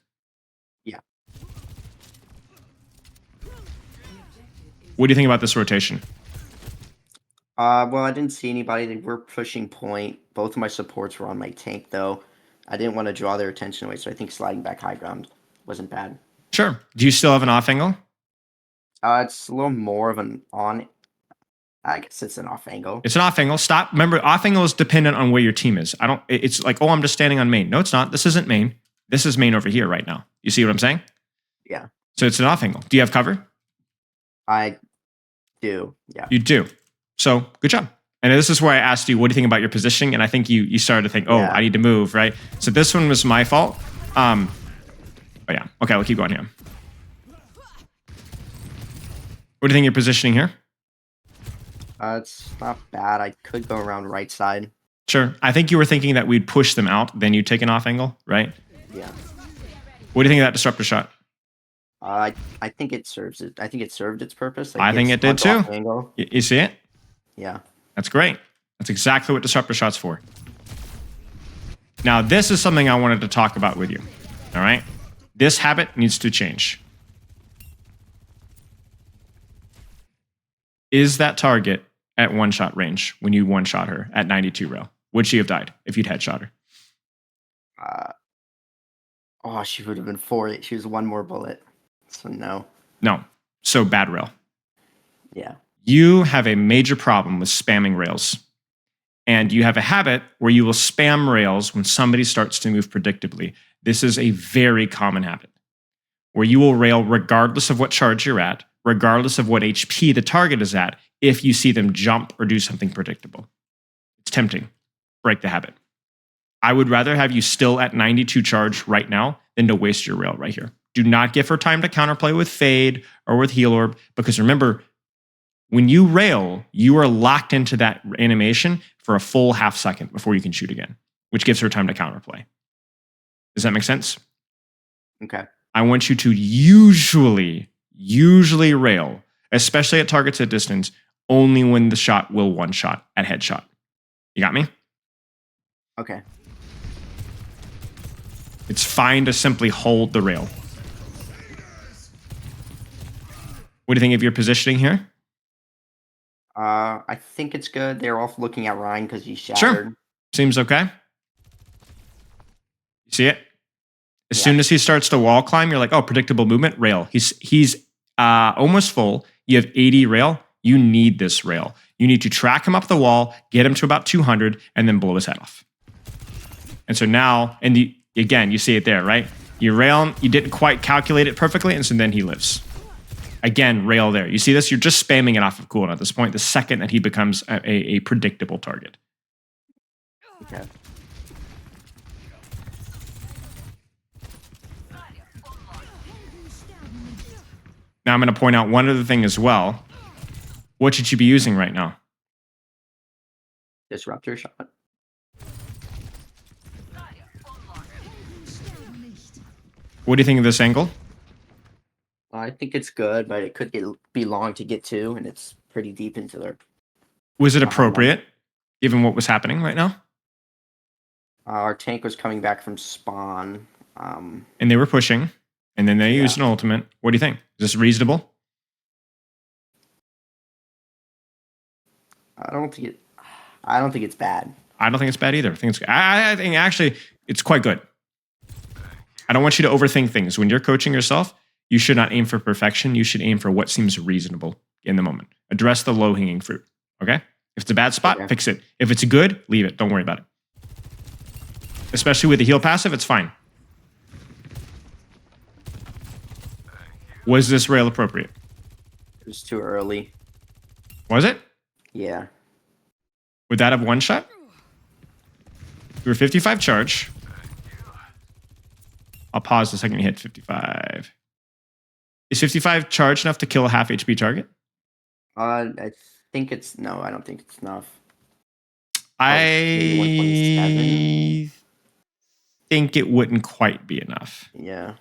Yeah. What do you think about this rotation? Well, I didn't see anybody. They were pushing point. Both of my supports were on my tank, though. I didn't want to draw their attention away, so I think sliding back high ground wasn't bad. Sure. Do you still have an off angle? It's a little more of an on. I guess it's an off angle. It's an off angle. Stop. Remember, off angle is dependent on where your team is. It's like, oh, I'm just standing on main. No, it's not. This isn't main. This is main over here right now. You see what I'm saying? Yeah. So it's an off angle. Do you have cover? I do. Yeah. You do. So good job. And this is where I asked you, what do you think about your positioning? And I think you started to think, oh, Yeah. I need to move, right? So this one was my fault. But yeah. Okay, we'll keep going here. What do you think you're positioning here? It's not bad. I could go around right side. Sure. I think you were thinking that we'd push them out, then you'd take an off angle, right? Yeah. What do you think of that disruptor shot? I think it serves it. I think it served its purpose. I think it did it's too. off angle. You see it? Yeah. That's great. That's exactly what disruptor shot's for. Now, this is something I wanted to talk about with you. All right? This habit needs to change. Is that target at one-shot range when you one-shot her at 92 rail? Would she have died if you'd headshot her? Oh, she would have been 4. She was one more bullet. So no. No. So bad rail. Yeah. You have a major problem with spamming rails. And you have a habit where you will spam rails when somebody starts to move predictably. This is a very common habit where you will rail regardless of what charge you're at, regardless of what HP the target is at, if you see them jump or do something predictable. It's tempting. Break the habit. I would rather have you still at 92 charge right now than to waste your rail right here. Do not give her time to counterplay with Fade or with Heal Orb, because remember, when you rail, you are locked into that animation for a full half second before you can shoot again, which gives her time to counterplay. Does that make sense? Okay. I want you to usually rail, especially at targets at distance, only when the shot will one-shot at headshot. You got me? Okay. It's fine to simply hold the rail. What do you think of your positioning here? I think it's good. They're all looking at Ryan because he's shattered. Sure. Seems okay. You see it? As Yeah. soon as he starts to wall climb, you're like, oh, predictable movement, rail. He's almost full. You have 80 rail. You need this rail. You need to track him up the wall, get him to about 200, and then blow his head off. And so now, again, you see it there, right? You rail him, you didn't quite calculate it perfectly, and so then he lives. Again, rail there. You see this? You're just spamming it off of cooldown at this point, the second that he becomes a predictable target. Okay. Now I'm going to point out one other thing as well. What should you be using right now? Disruptor shot. What do you think of this angle? I think it's good, but it could be long to get to, and it's pretty deep into their. Was it appropriate, given what was happening right now? Our tank was coming back from spawn. And they were pushing, and then they used an ultimate. What do you think? Is this reasonable? I don't think it's bad. I don't think it's bad either. I think actually it's quite good. I don't want you to overthink things. When you're coaching yourself, you should not aim for perfection. You should aim for what seems reasonable in the moment. Address the low-hanging fruit, okay? If it's a bad spot, fix it. If it's good, leave it. Don't worry about it. Especially with the heal passive, it's fine. Was this rail appropriate? It was too early. Was it? Yeah. Would that have one shot? You were 55 charge. I'll pause the second you hit 55. Is 55 charge enough to kill a half HP target? I think it's no. I don't think it's enough. Maybe 127. I think it wouldn't quite be enough. Yeah.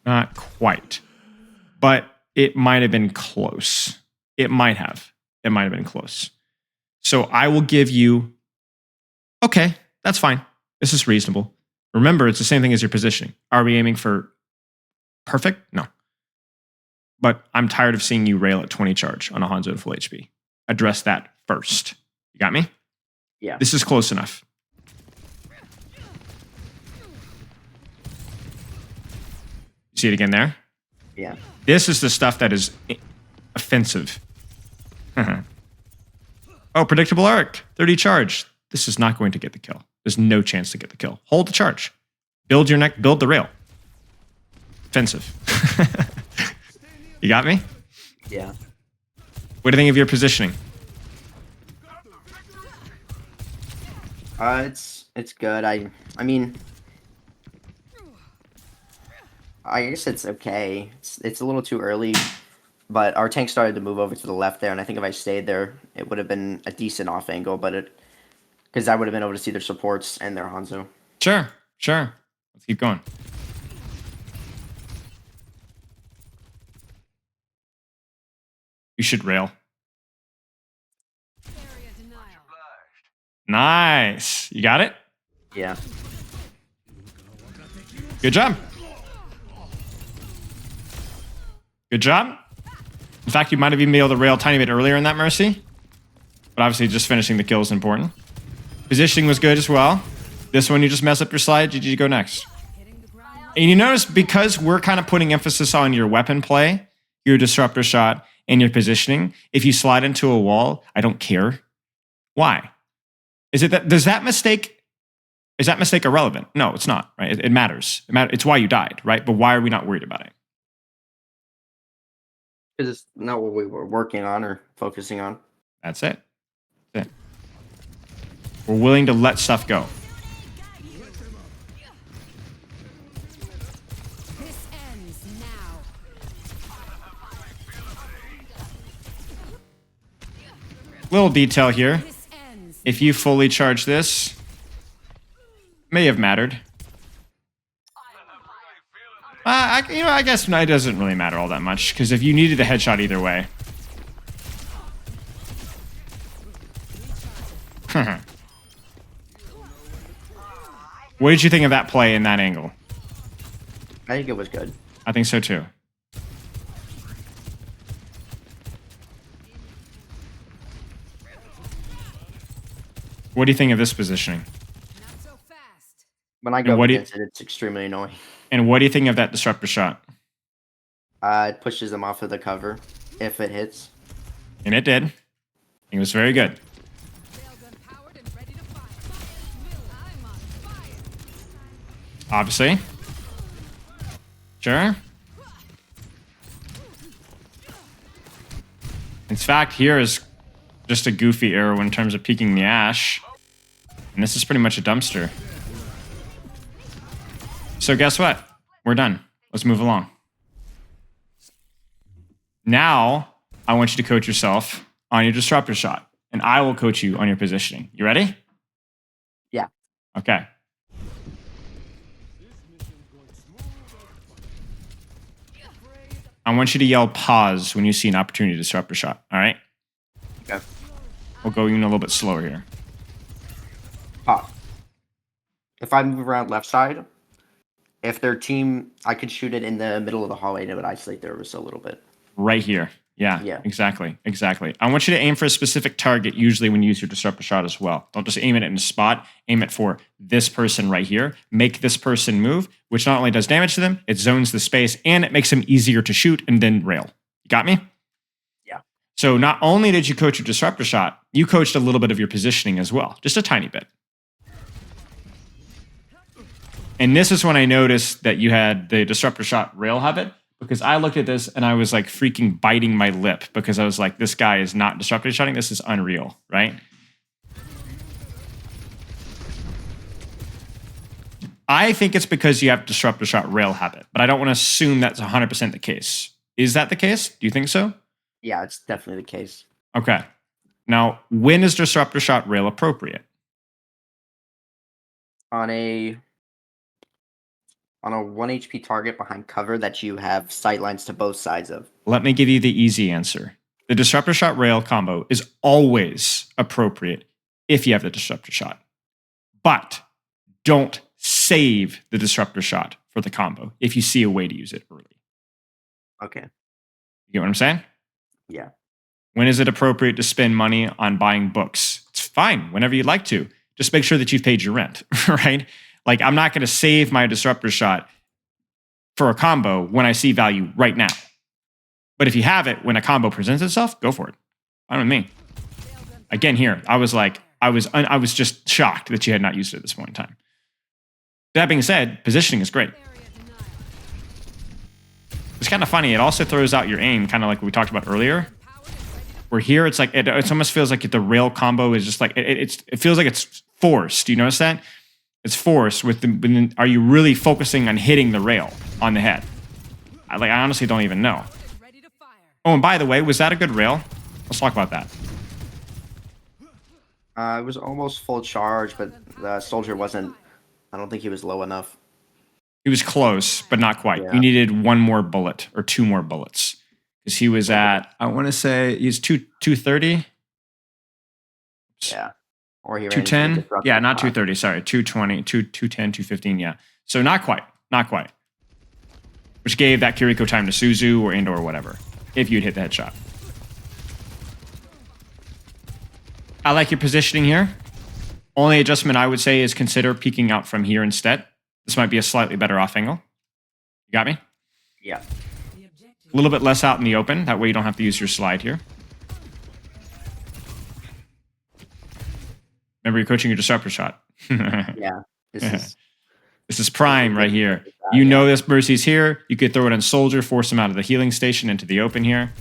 Not quite. But it might have been close. It might have. It might have been close. So I will give you, okay, that's fine. This is reasonable. Remember, it's the same thing as your positioning. Are we aiming for perfect? No. But I'm tired of seeing you rail at 20 charge on a Hanzo at full HP. Address that first. You got me? Yeah. This is close enough. You see it again there? Yeah. This is the stuff that is offensive. Oh, predictable arc. 30 charge. This is not going to get the kill. There's no chance to get the kill. Hold the charge. Build your neck. Build the rail. Offensive. You got me? Yeah. What do you think of your positioning? It's good. I mean, I guess it's okay. It's a little too early, but our tank started to move over to the left there, and I think if I stayed there, it would have been a decent off angle, but because I would have been able to see their supports and their Hanzo. Sure. Let's keep going. You should rail. Nice. You got it? Yeah. Good job. Good job. In fact, you might have even been able to rail a tiny bit earlier in that Mercy. But obviously, just finishing the kill is important. Positioning was good as well. This one, you just mess up your slide. GG, go next. And you notice, because we're kind of putting emphasis on your weapon play, your disruptor shot, and your positioning, if you slide into a wall, I don't care. Why? Is that mistake irrelevant? No, it's not, right? It matters. It's why you died, right? But why are we not worried about it? Because it's not what we were working on or focusing on. That's it. That's it. We're willing to let stuff go. This ends now. Little detail here. This ends. If you fully charge this, may have mattered. I guess it doesn't really matter all that much, because if you needed the headshot either way. What did you think of that play in that angle? I think it was good. I think so too. What do you think of this positioning? Not so fast. When I go what do you- against it, it's extremely annoying. And what do you think of that disruptor shot? It pushes them off of the cover if it hits. And it did. It was very good. Railgun powered and ready to fire. I'm on fire. Obviously. Sure. In fact, here is just a goofy arrow in terms of peeking the ash. And this is pretty much a dumpster. So guess what? We're done. Let's move along. Now, I want you to coach yourself on your disruptor shot. And I will coach you on your positioning. You ready? Yeah. Okay. I want you to yell pause when you see an opportunity to disrupt a shot. All right? Okay. We'll go even a little bit slower here. Pop. If I move around left side, if their team, I could shoot it in the middle of the hallway and it would isolate their a little bit. Right here. Yeah, Yeah. exactly. I want you to aim for a specific target usually when you use your disruptor shot as well. Don't just aim it in a spot. Aim it for this person right here. Make this person move, which not only does damage to them, it zones the space, and it makes them easier to shoot and then rail. You got me? Yeah. So not only did you coach your disruptor shot, you coached a little bit of your positioning as well. Just a tiny bit. And this is when I noticed that you had the disruptor shot rail habit, because I looked at this and I was like freaking biting my lip because I was like, this guy is not disruptive shotting. This is unreal, right? I think it's because you have disruptor shot rail habit, but I don't want to assume that's 100% the case. Is that the case? Do you think so? Yeah, it's definitely the case. Okay. Now, when is disruptor shot rail appropriate? On a 1 HP target behind cover that you have sight lines to both sides of. Let me give you the easy answer. The disruptor shot rail combo is always appropriate if you have the disruptor shot. But don't save the disruptor shot for the combo if you see a way to use it early. Okay. You get what I'm saying? Yeah. When is it appropriate to spend money on buying books? It's fine, whenever you'd like to. Just make sure that you've paid your rent, right? Like, I'm not going to save my disruptor shot for a combo when I see value right now. But if you have it when a combo presents itself, go for it. I don't know me. Again, here, I was like, I was just shocked that you had not used it at this point in time. That being said, positioning is great. It's kind of funny. It also throws out your aim, kind of like we talked about earlier. Where here, it's like it almost feels like the rail combo is just like it feels like it's forced. Do you notice that? It's forced with the. Are you really focusing on hitting the rail on the head? I honestly don't even know. Oh, and by the way, was that a good rail? Let's talk about that. It was almost full charge, but the soldier wasn't. I don't think he was low enough. He was close, but not quite. Yeah. You needed one more bullet or two more bullets because he was at. I want to say he's 230. Yeah. Or he ran 210. Yeah, not two. 230. Sorry, 220, 210, 215. Yeah. So not quite. Not quite. Which gave that Kiriko time to Suzu or whatever, if you'd hit the headshot. I like your positioning here. Only adjustment I would say is consider peeking out from here instead. This might be a slightly better off angle. You got me? Yeah. A little bit less out in the open. That way you don't have to use your slide here. Remember, you're coaching your disruptor shot. Yeah. This is prime right here. You know this Mercy's here. You could throw it on Soldier, force him out of the healing station into the open here.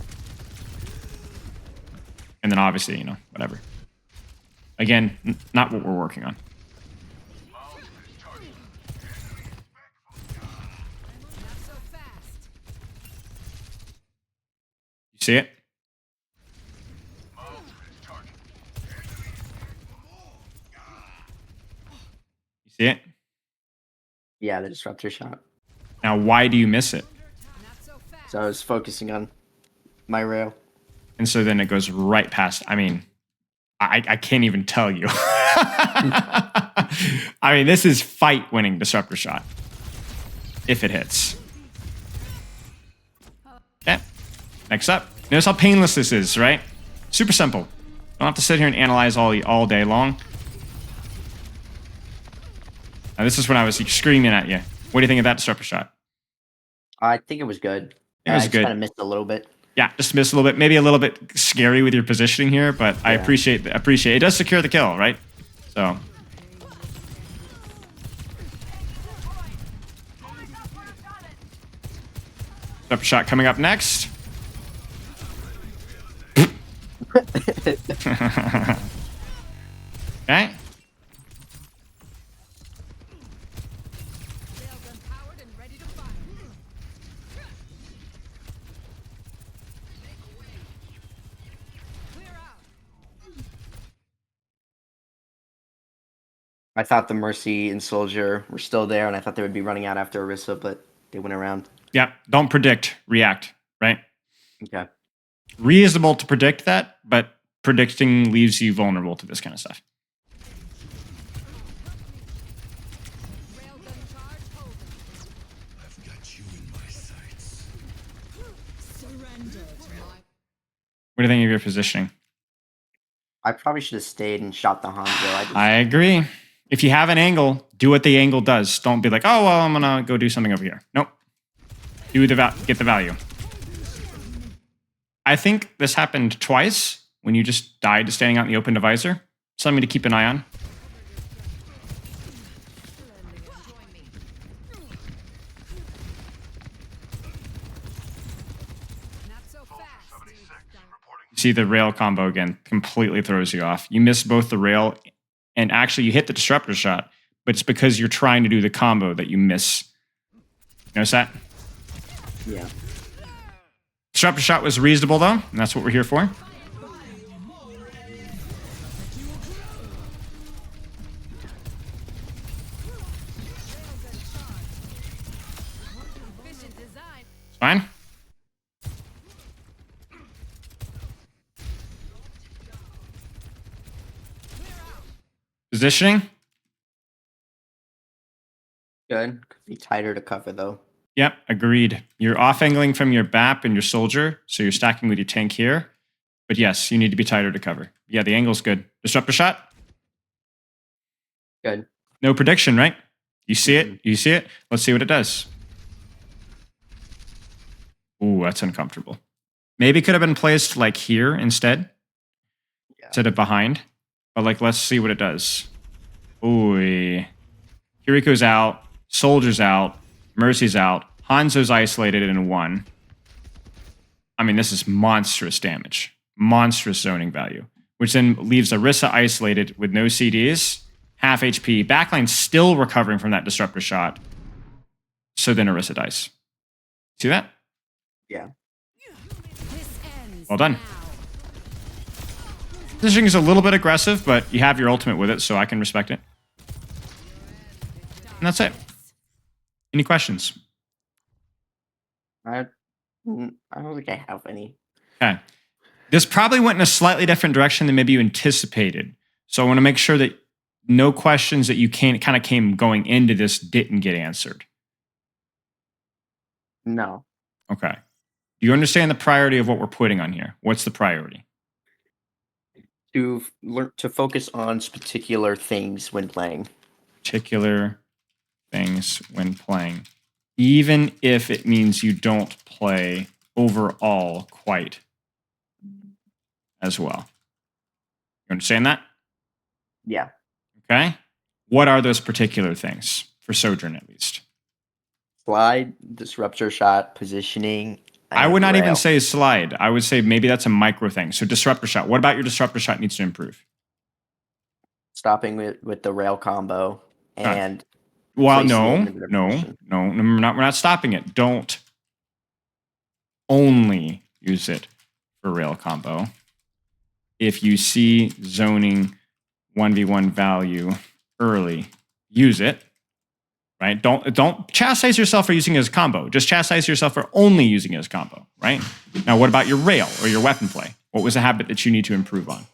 And then obviously, whatever. Again, not what we're working on. You see it? You see it? Yeah, the disruptor shot. Now, why do you miss it? So I was focusing on my rail. And so then it goes right past. I mean, I can't even tell you. I mean, this is fight-winning disruptor shot. If it hits. Okay. Next up. Notice how painless this is, right? Super simple. Don't have to sit here and analyze all day long. Now, this is when I was screaming at you. What do you think of that disruptor shot? I think it was good. It was I good. kind of missed a little bit. Yeah, just missed a little bit. Maybe a little bit scary with your positioning here, but I appreciate it. It does secure the kill, right? So. Disruptor shot coming up next. Okay. I thought the Mercy and Soldier were still there, and I thought they would be running out after Orisa, but they went around. Yeah, don't predict, react, right? Okay. Reasonable to predict that, but predicting leaves you vulnerable to this kind of stuff. I've got you in my sights. What do you think of your positioning? I probably should have stayed and shot the Hanzo. I agree. If you have an angle, do what the angle does. Don't be like, oh, well, I'm going to go do something over here. Nope. Get the value. I think this happened twice when you just died to standing out in the open divisor. Something to keep an eye on. see the rail combo again, completely throws you off. You miss both the rail and actually you hit the disruptor shot, but it's because you're trying to do the combo that you miss. Notice that? Yeah. Disruptor shot was reasonable though, and that's what we're here for. Efficient design. It's fine. Positioning. Good. Could be tighter to cover though. Yep, agreed. You're off angling from your BAP and your soldier, so you're stacking with your tank here. But yes, you need to be tighter to cover. Yeah, the angle's good. Disruptor shot. Good. No prediction, right? You see it? You see it? Let's see what it does. Ooh, that's uncomfortable. Maybe it could have been placed like here instead, instead of behind. But like, let's see what it does. Ooh, Kiriko's out, Soldier's out, Mercy's out, Hanzo's isolated in 1. I mean, this is monstrous damage, monstrous zoning value, which then leaves Orisa isolated with no CDs, half HP. Backline still recovering from that disruptor shot. So then Orisa dies. See that? Yeah. This ends Well done. now. Positioning is a little bit aggressive, but you have your ultimate with it, so I can respect it. And that's it. Any questions? I don't think I have any. Okay. This probably went in a slightly different direction than maybe you anticipated. So I want to make sure that no questions that you kind of came going into this didn't get answered. No. Okay. Do you understand the priority of what we're putting on here? What's the priority? To learn to focus on particular things when playing. Particular things when playing, even if it means you don't play overall quite as well. You understand that? Yeah. Okay. What are those particular things for Sojourn, at least? Slide, disruptor shot, positioning. I would and not even rail. say slide. I would say maybe that's a micro thing. So disruptor shot. What about your disruptor shot needs to improve? Stopping with the rail combo and Well, placing no, it in a better no, position. no, no, we're not stopping it. Don't only use it for rail combo. If you see zoning 1v1 value early, use it. Right? Don't chastise yourself for using it as combo. Just chastise yourself for only using it as combo. Right? Now, what about your rail or your weapon play? What was a habit that you need to improve on?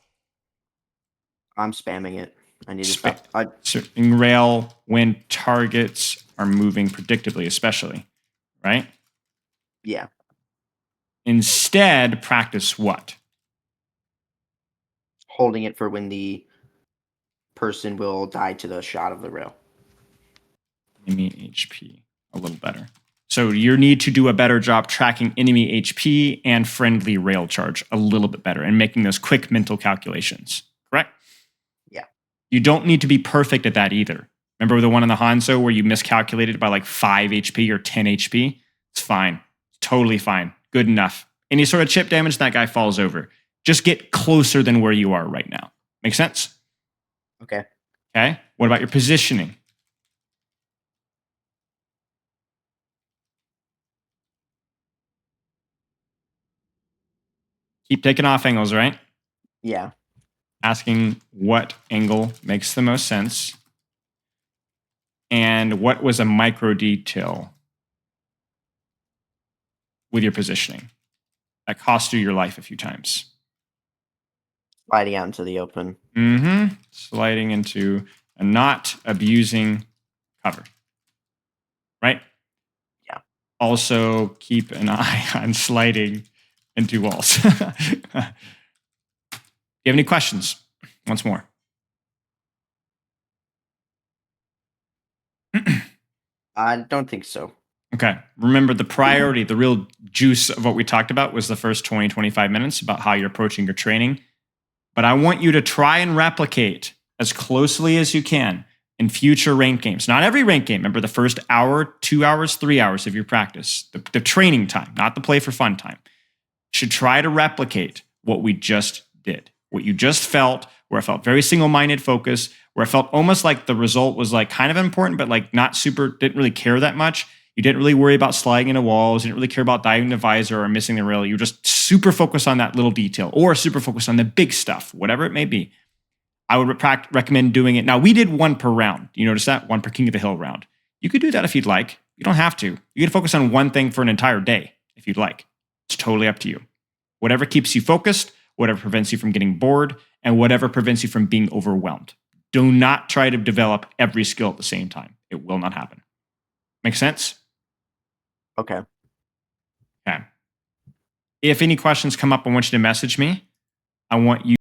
I'm spamming it. I need to Spa- stop. Certain rail when targets are moving predictably, especially. Right? Yeah. Instead, practice what? Holding it for when the person will die to the shot of the rail. Enemy HP a little better. So you need to do a better job tracking enemy HP and friendly rail charge a little bit better and making those quick mental calculations. Correct? Yeah. You don't need to be perfect at that either. Remember the one in the Hanzo where you miscalculated by like 5 HP or 10 HP? It's fine. Totally fine. Good enough. Any sort of chip damage, that guy falls over. Just get closer than where you are right now. Make sense? Okay. Okay. What about your positioning? Keep taking off angles, right? Yeah. Asking what angle makes the most sense and what was a micro detail with your positioning that cost you your life a few times. Sliding out into the open. Sliding into and not abusing cover. Right? Yeah. Also, keep an eye on sliding into walls. Do you have any questions? Once more. I don't think so. Okay. Remember the priority, the real juice of what we talked about was the first 20, 25 minutes about how you're approaching your training. But I want you to try and replicate as closely as you can in future ranked games. Not every ranked game. Remember the first hour, 2 hours, 3 hours of your practice, the training time, not the play for fun time. Should try to replicate what we just did, what you just felt, where I felt very single-minded focus, where I felt almost like the result was like kind of important, but like not super, didn't really care that much. You didn't really worry about sliding into walls. You didn't really care about diving the visor or missing the rail. You were just super focused on that little detail or super focused on the big stuff, whatever it may be. I would recommend doing it. Now, we did one per round. You notice that? One per King of the Hill round. You could do that if you'd like. You don't have to. You can focus on one thing for an entire day if you'd like. It's totally up to you. Whatever keeps you focused, whatever prevents you from getting bored, and whatever prevents you from being overwhelmed. Do not try to develop every skill at the same time. It will not happen. Make sense? Okay. Okay. If any questions come up, I want you to message me. I want you